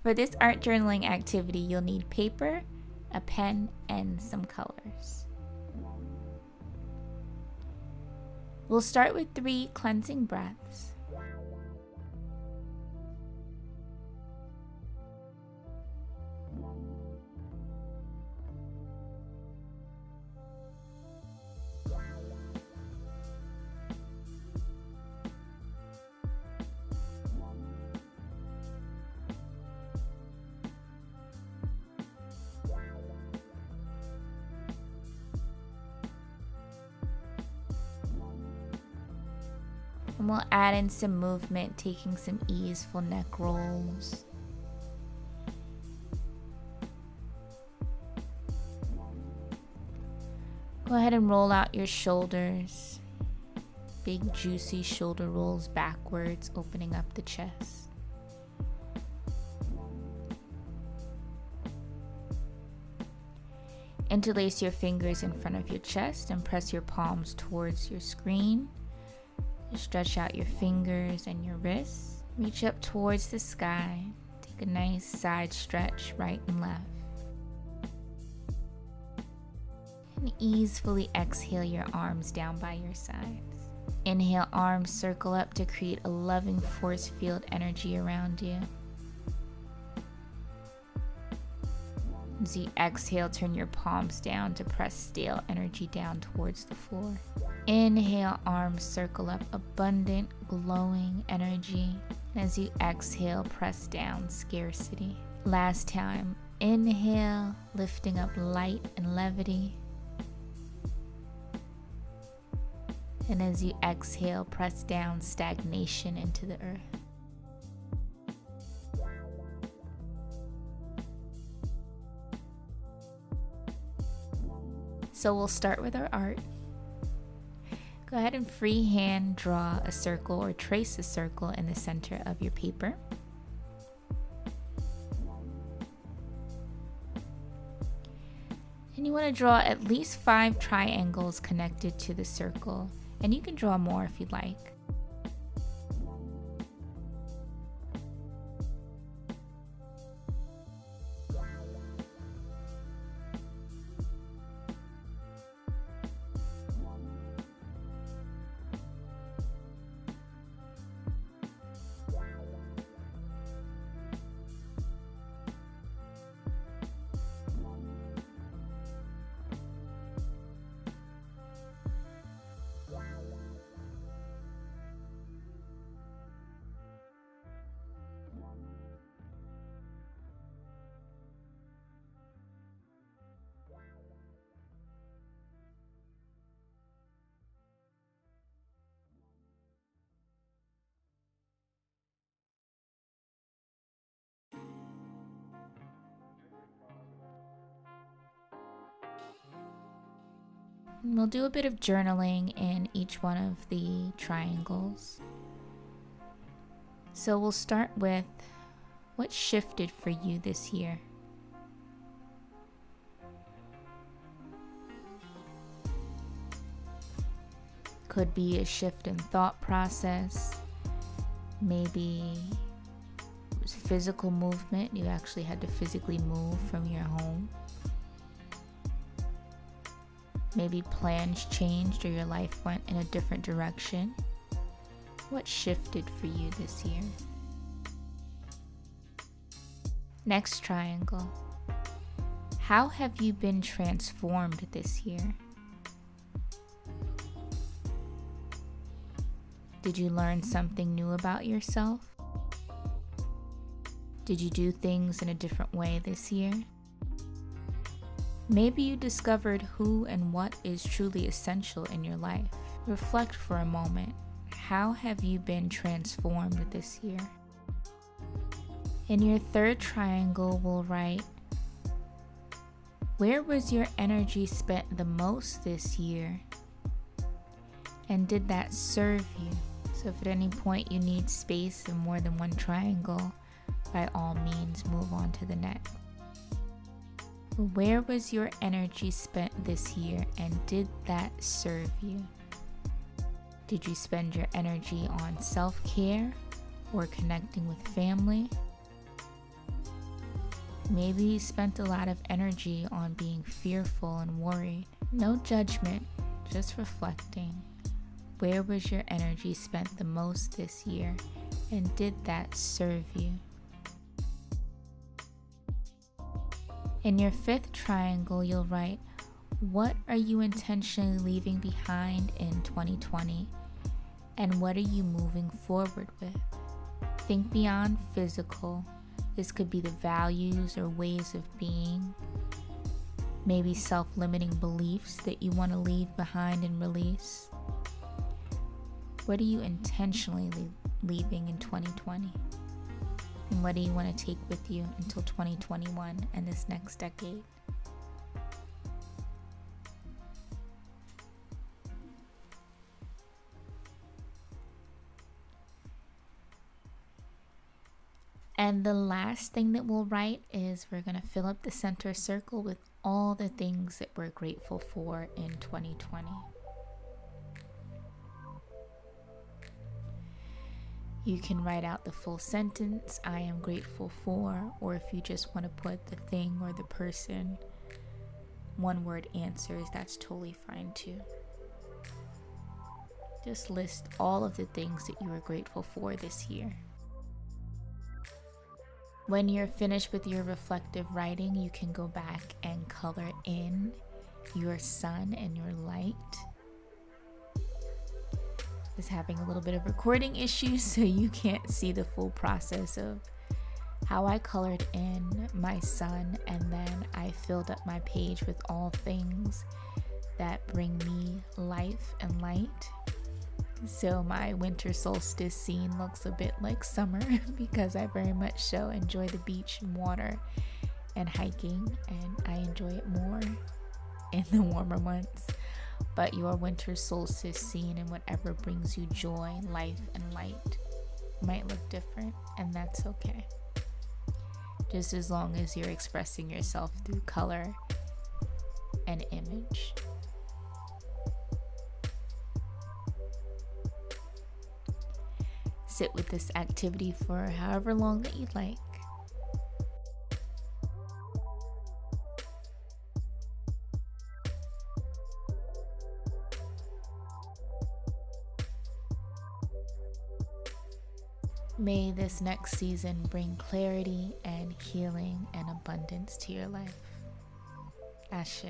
For this art journaling activity, you'll need paper, a pen, and some colors. We'll start with 3 cleansing breaths. And we'll add in some movement, taking some easeful neck rolls. Go ahead and roll out your shoulders. Big juicy shoulder rolls backwards, opening up the chest. Interlace your fingers in front of your chest and press your palms towards your screen. Stretch out your fingers and your wrists. Reach up towards the sky. Take a nice side stretch right and left. And easily exhale your arms down by your sides. Inhale, arms circle up to create a loving force field energy around you. As you exhale, turn your palms down to press stale energy down towards the floor. Inhale, arms circle up, abundant, glowing energy. As you exhale, press down, scarcity. Last time, inhale, lifting up light and levity. And as you exhale, press down, stagnation into the earth. So we'll start with our art. Go ahead and freehand draw a circle or trace a circle in the center of your paper. And you want to draw at least 5 triangles connected to the circle, and you can draw more if you'd like. And we'll do a bit of journaling in each one of the triangles. So we'll start with what shifted for you this year. Could be a shift in thought process. Maybe it was physical movement. You actually had to physically move from your home. Maybe plans changed or your life went in a different direction. What shifted for you this year? Next triangle. How have you been transformed this year? Did you learn something new about yourself? Did you do things in a different way this year? Maybe you discovered who and what is truly essential in your life. Reflect for a moment. How have you been transformed this year? In your third triangle, we'll write, where was your energy spent the most this year? And did that serve you? So if at any point you need space in more than one triangle, by all means move on to the next. Where was your energy spent this year, and did that serve you? Did you spend your energy on self-care or connecting with family? Maybe you spent a lot of energy on being fearful and worried. No judgment, just reflecting. Where was your energy spent the most this year, and did that serve you? In your fifth triangle, you'll write, what are you intentionally leaving behind in 2020, and what are you moving forward with? Think beyond physical. This could be the values or ways of being, maybe self-limiting beliefs that you want to leave behind and release. What are you intentionally leaving in 2020? And what do you want to take with you until 2021 and this next decade? And the last thing that we'll write is we're going to fill up the center circle with all the things that we're grateful for in 2020. You can write out the full sentence, I am grateful for, or if you just want to put the thing or the person, one word answers, that's totally fine too. Just list all of the things that you are grateful for this year. When you're finished with your reflective writing, you can go back and color in your sun and your light. Is having a little bit of recording issues, so you can't see the full process of how I colored in my sun, and then I filled up my page with all things that bring me life and light. So my winter solstice scene looks a bit like summer because I very much so enjoy the beach and water and hiking, and I enjoy it more in the warmer months. But your winter solstice scene and whatever brings you joy, life, and light might look different, and that's okay. Just as long as you're expressing yourself through color and image. Sit with this activity for however long that you'd like. May this next season bring clarity and healing and abundance to your life. Ashe.